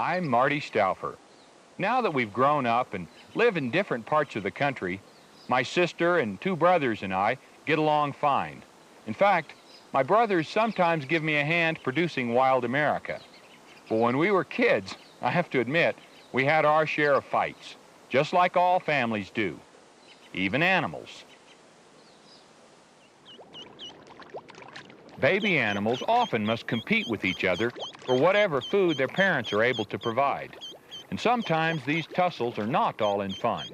I'm Marty Stouffer. Now that we've grown up and live in different parts of the country, my sister and two brothers and I get along fine. In fact, my brothers sometimes give me a hand producing Wild America. But when we were kids, I have to admit, we had our share of fights, just like all families do, even animals. Baby animals often must compete with each other for whatever food their parents are able to provide. And sometimes these tussles are not all in fun.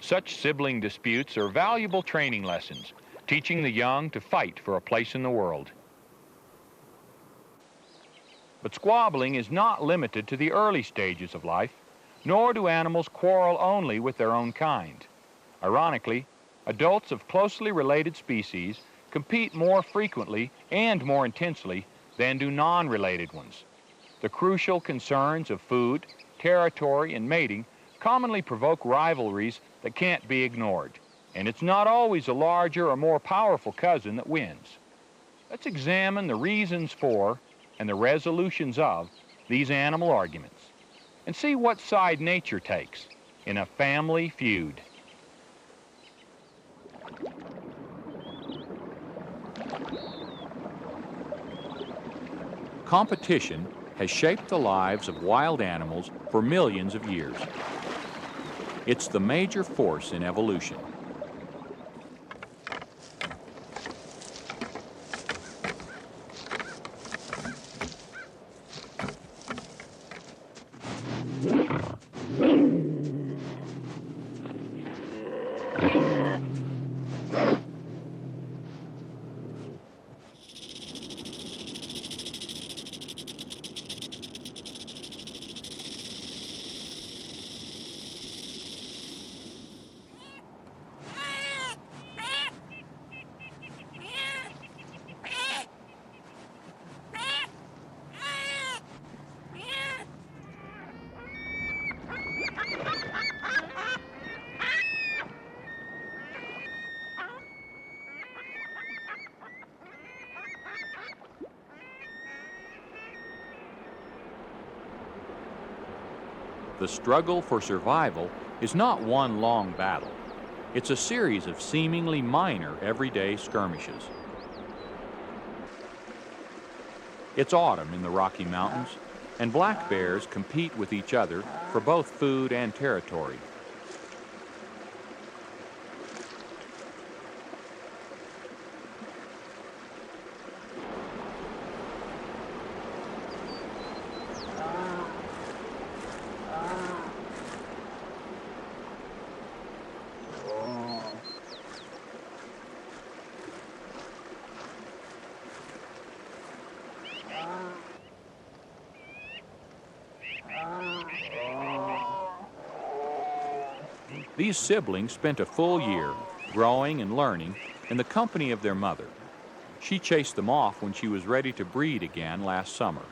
Such sibling disputes are valuable training lessons, teaching the young to fight for a place in the world. But squabbling is not limited to the early stages of life, nor do animals quarrel only with their own kind. Ironically, adults of closely related species compete more frequently and more intensely than do non-related ones. The crucial concerns of food, territory, and mating commonly provoke rivalries that can't be ignored. And it's not always a larger or more powerful cousin that wins. Let's examine the reasons for and the resolutions of these animal arguments and see what side nature takes in a family feud. Competition has shaped the lives of wild animals for millions of years. It's the major force in evolution. The struggle for survival is not one long battle. It's a series of seemingly minor everyday skirmishes. It's autumn in the Rocky Mountains, and black bears compete with each other for both food and territory. These siblings spent a full year growing and learning in the company of their mother. She chased them off when she was ready to breed again last summer.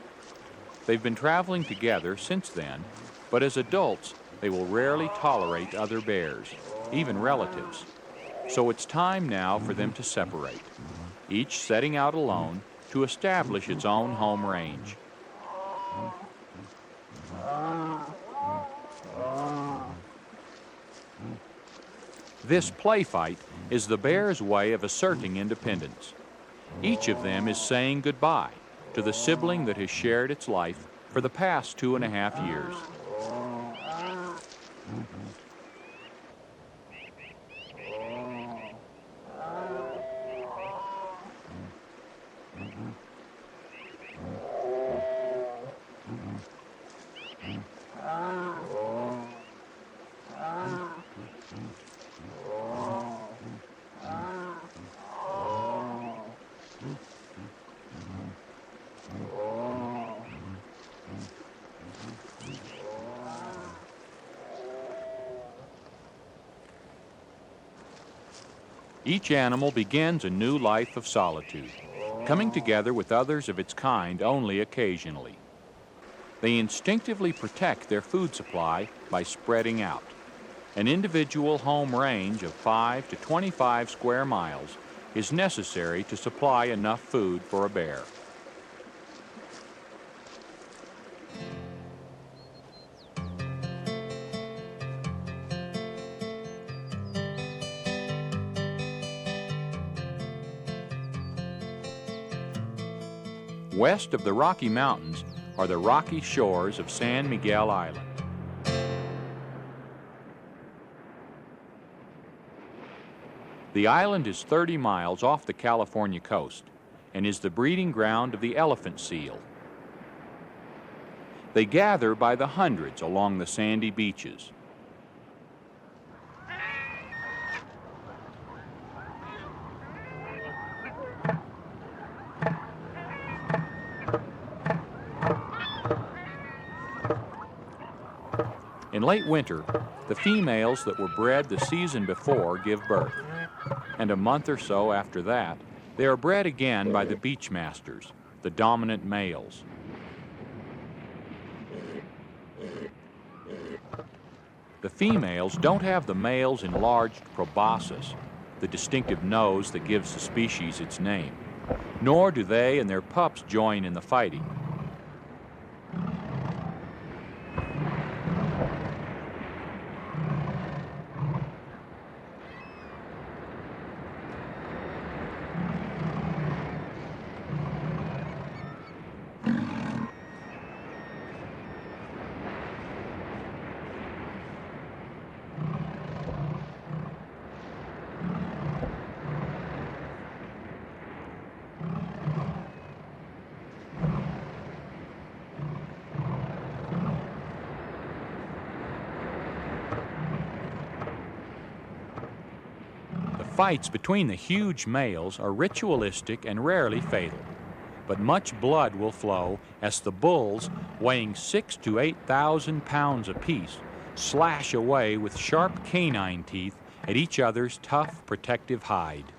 They've been traveling together since then, but as adults, they will rarely tolerate other bears, even relatives. So it's time now for them to separate, each setting out alone to establish its own home range. This play fight is the bear's way of asserting independence. Each of them is saying goodbye to the sibling that has shared its life for the past 2.5 years. Each animal begins a new life of solitude, coming together with others of its kind only occasionally. They instinctively protect their food supply by spreading out. An individual home range of 5 to 25 square miles is necessary to supply enough food for a bear. West of the Rocky Mountains are the rocky shores of San Miguel Island. The island is 30 miles off the California coast and is the breeding ground of the elephant seal. They gather by the hundreds along the sandy beaches. In late winter, the females that were bred the season before give birth, and a month or so after that, they are bred again by the beach masters, the dominant males. The females don't have the male's enlarged proboscis, the distinctive nose that gives the species its name, nor do they and their pups join in the fighting. Fights between the huge males are ritualistic and rarely fatal, but much blood will flow as the bulls, weighing 6,000 to 8,000 pounds apiece, slash away with sharp canine teeth at each other's tough, protective hide.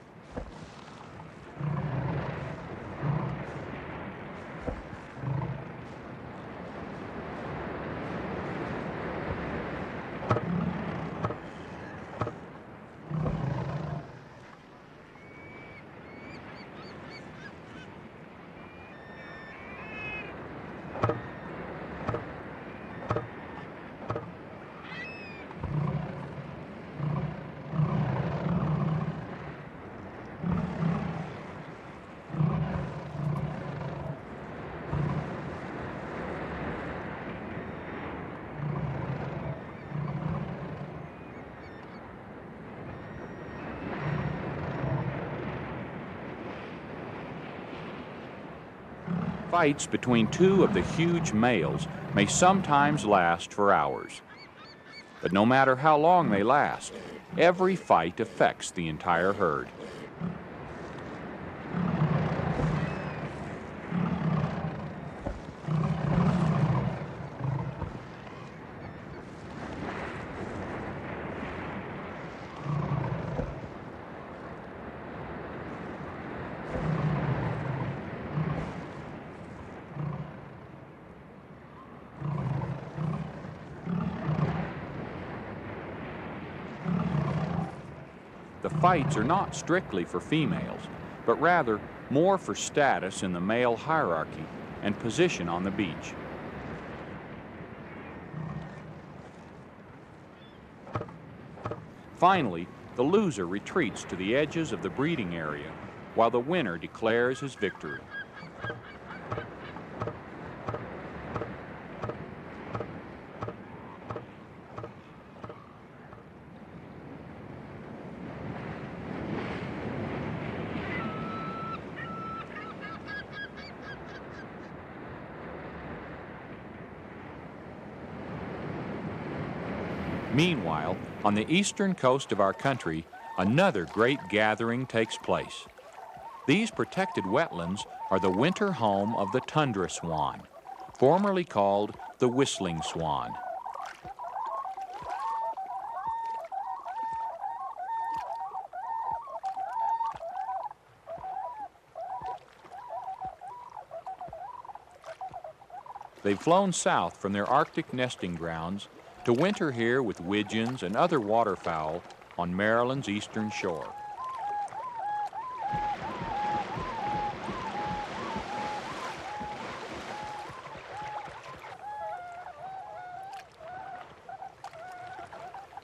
Fights between two of the huge males may sometimes last for hours. But no matter how long they last, every fight affects the entire herd. The fights are not strictly for females, but rather more for status in the male hierarchy and position on the beach. Finally, the loser retreats to the edges of the breeding area while the winner declares his victory. Meanwhile, on the eastern coast of our country, another great gathering takes place. These protected wetlands are the winter home of the tundra swan, formerly called the whistling swan. They've flown south from their Arctic nesting grounds to winter here with widgeons and other waterfowl on Maryland's eastern shore.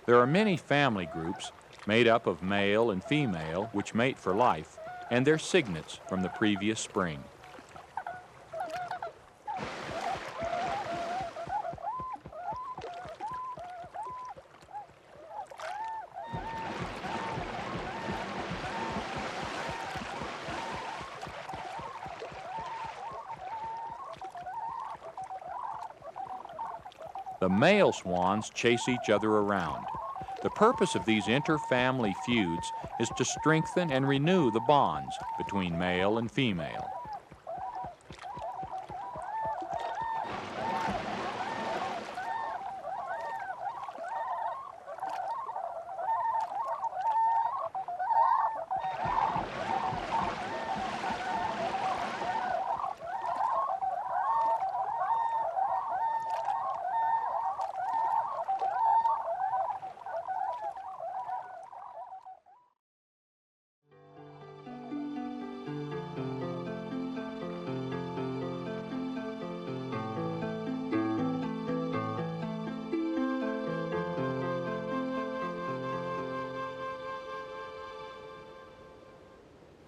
There are many family groups made up of male and female which mate for life, and their cygnets from the previous spring. The male swans chase each other around. The purpose of these inter-family feuds is to strengthen and renew the bonds between male and female.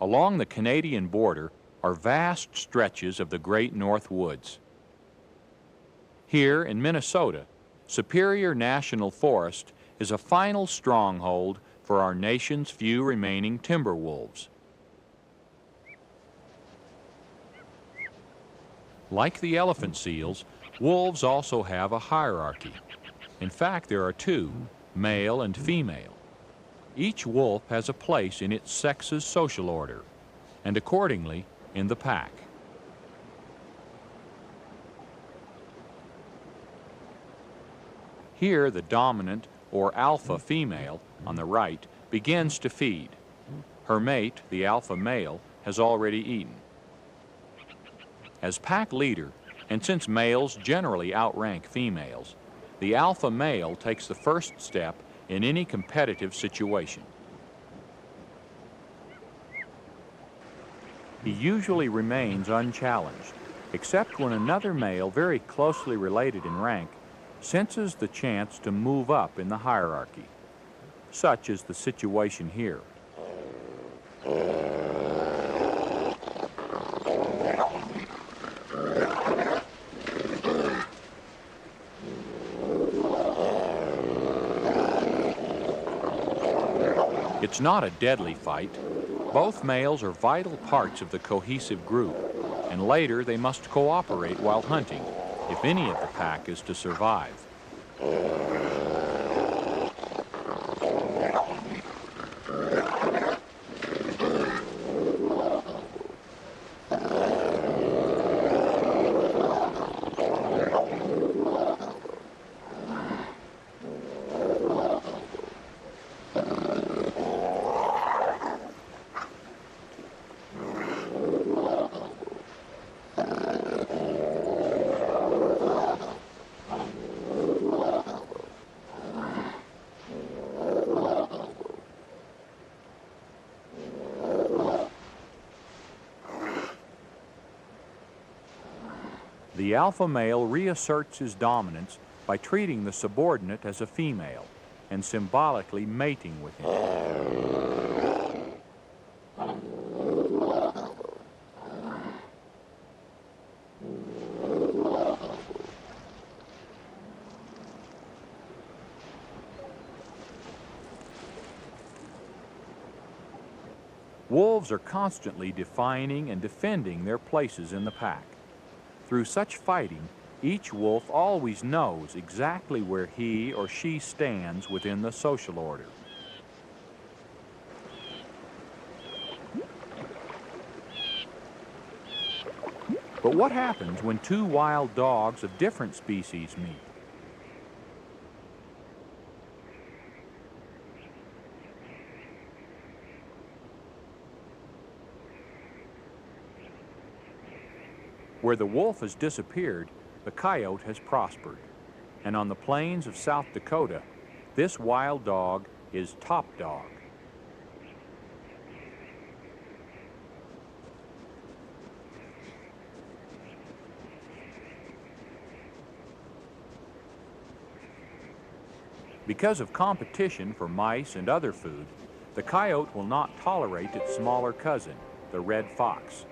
Along the Canadian border are vast stretches of the Great North Woods. Here in Minnesota, Superior National Forest is a final stronghold for our nation's few remaining timber wolves. Like the elephant seals, wolves also have a hierarchy. In fact, there are two, male and female. Each wolf has a place in its sex's social order, and accordingly in the pack. Here, the dominant or alpha female on the right begins to feed. Her mate, the alpha male, has already eaten. As pack leader, and since males generally outrank females, the alpha male takes the first step in any competitive situation. He usually remains unchallenged, except when another male very closely related in rank senses the chance to move up in the hierarchy. Such is the situation here. It's not a deadly fight. Both males are vital parts of the cohesive group, and later they must cooperate while hunting, if any of the pack is to survive. The alpha male reasserts his dominance by treating the subordinate as a female and symbolically mating with him. Wolves are constantly defining and defending their places in the pack. Through such fighting, each wolf always knows exactly where he or she stands within the social order. But what happens when two wild dogs of different species meet? Where the wolf has disappeared, the coyote has prospered. And on the plains of South Dakota, this wild dog is top dog. Because of competition for mice and other food, the coyote will not tolerate its smaller cousin, the red fox.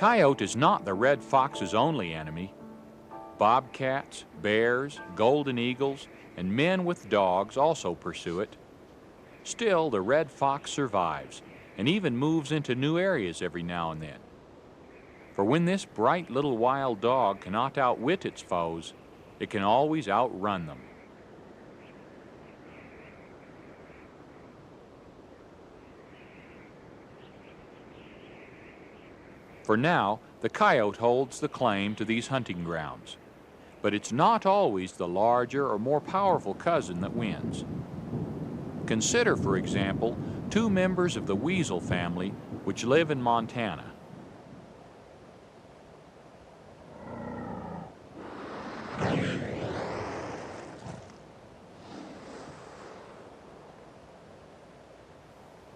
coyote is not the red fox's only enemy. Bobcats, bears, golden eagles, and men with dogs also pursue it. Still, the red fox survives and even moves into new areas every now and then. For when this bright little wild dog cannot outwit its foes, it can always outrun them. For now, the coyote holds the claim to these hunting grounds. But it's not always the larger or more powerful cousin that wins. Consider, for example, two members of the weasel family which live in Montana.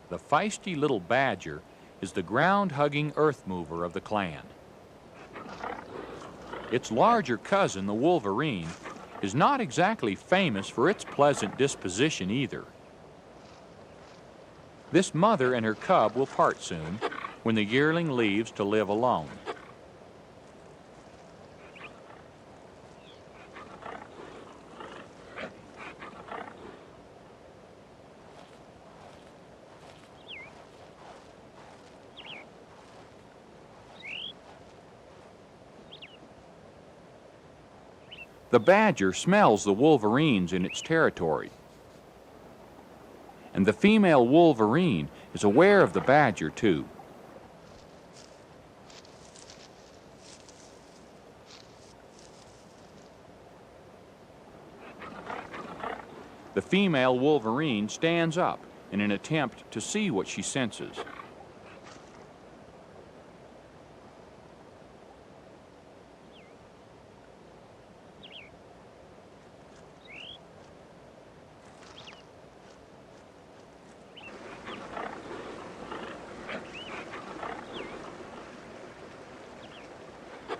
The feisty little badger is the ground-hugging earth mover of the clan. Its larger cousin, the wolverine, is not exactly famous for its pleasant disposition either. This mother and her cub will part soon, when the yearling leaves to live alone. The badger smells the wolverines in its territory, and the female wolverine is aware of the badger too. The female wolverine stands up in an attempt to see what she senses.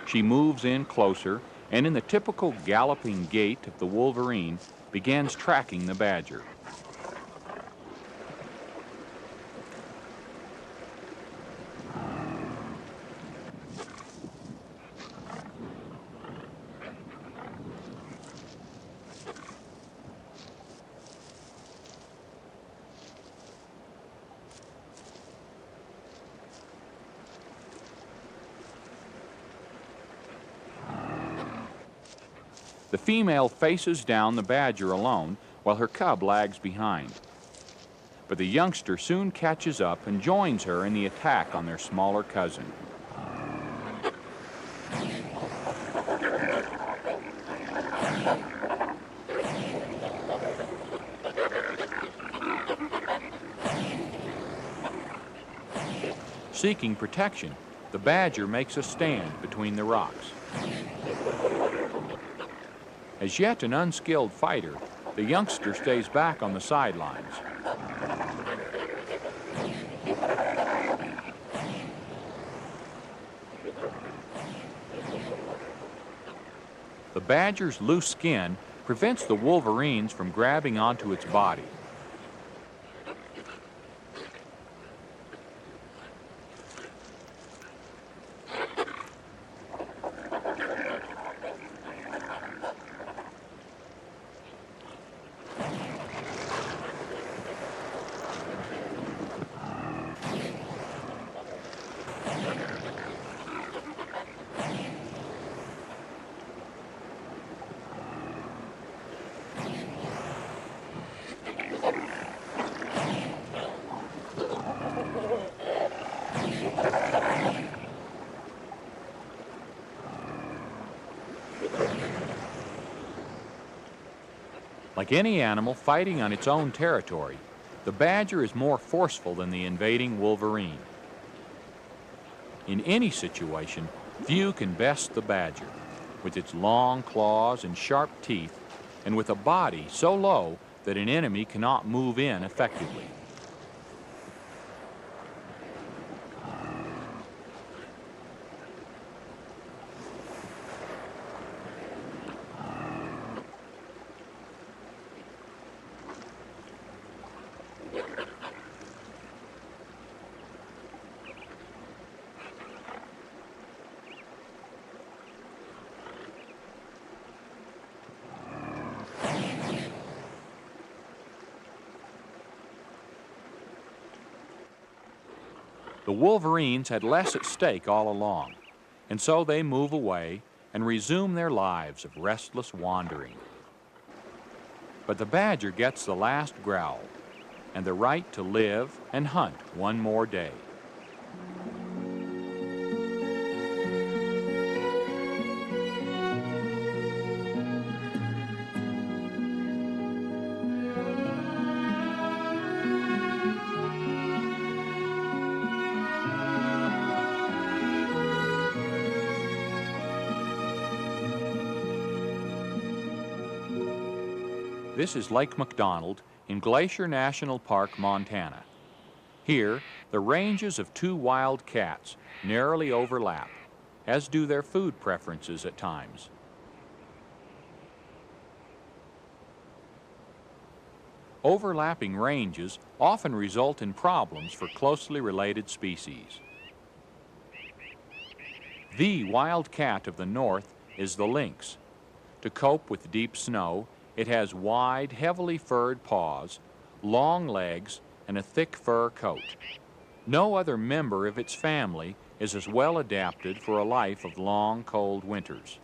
She moves in closer, and in the typical galloping gait of the wolverine, begins tracking the badger. The female faces down the badger alone while her cub lags behind. But the youngster soon catches up and joins her in the attack on their smaller cousin. Seeking protection, the badger makes a stand between the rocks. As yet an unskilled fighter, the youngster stays back on the sidelines. The badger's loose skin prevents the wolverines from grabbing onto its body. Like any animal fighting on its own territory, the badger is more forceful than the invading wolverine. In any situation, few can best the badger, with its long claws and sharp teeth, and with a body so low that an enemy cannot move in effectively. The wolverines had less at stake all along, and so they move away and resume their lives of restless wandering. But the badger gets the last growl and the right to live and hunt one more day. This is Lake McDonald in Glacier National Park, Montana. Here, the ranges of two wild cats narrowly overlap, as do their food preferences at times. Overlapping ranges often result in problems for closely related species. The wild cat of the north is the lynx. To cope with deep snow, it has wide, heavily furred paws, long legs, and a thick fur coat. No other member of its family is as well adapted for a life of long, cold winters.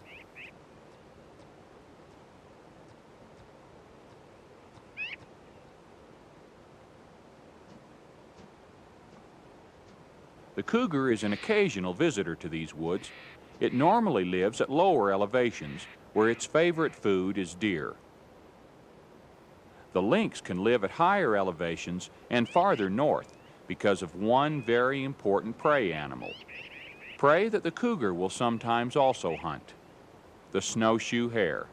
The cougar is an occasional visitor to these woods. It normally lives at lower elevations, where its favorite food is deer. The lynx can live at higher elevations and farther north because of one very important prey animal. Prey that the cougar will sometimes also hunt: the snowshoe hare.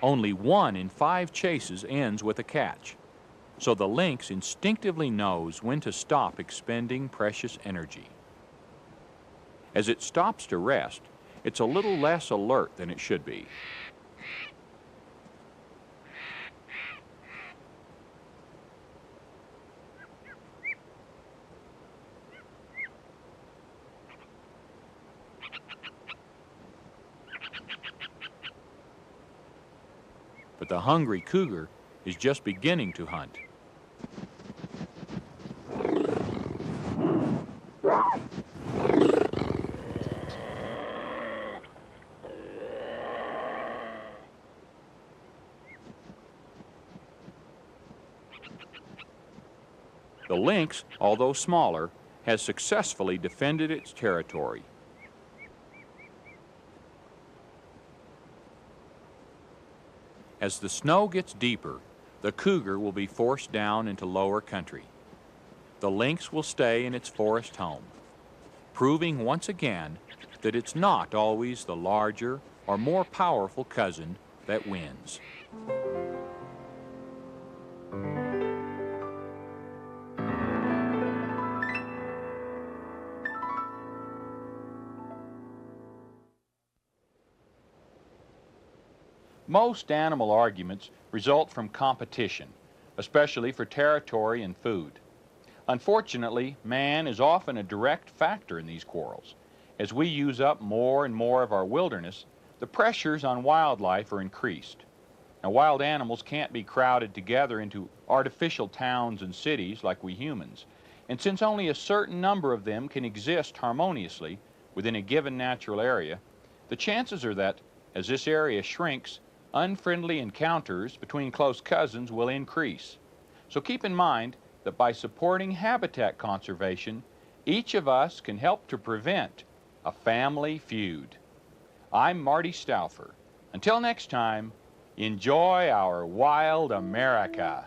Only 1 in 5 chases ends with a catch, so the lynx instinctively knows when to stop expending precious energy. As it stops to rest, it's a little less alert than it should be. But the hungry cougar is just beginning to hunt. The lynx, although smaller, has successfully defended its territory. As the snow gets deeper, the cougar will be forced down into lower country. The lynx will stay in its forest home, proving once again that it's not always the larger or more powerful cousin that wins. Most animal arguments result from competition, especially for territory and food. Unfortunately, man is often a direct factor in these quarrels. As we use up more and more of our wilderness, the pressures on wildlife are increased. Now, wild animals can't be crowded together into artificial towns and cities like we humans, and since only a certain number of them can exist harmoniously within a given natural area, the chances are that, as this area shrinks, unfriendly encounters between close cousins will increase. So keep in mind that by supporting habitat conservation, each of us can help to prevent a family feud. I'm Marty Stouffer. Until next time, enjoy our wild America.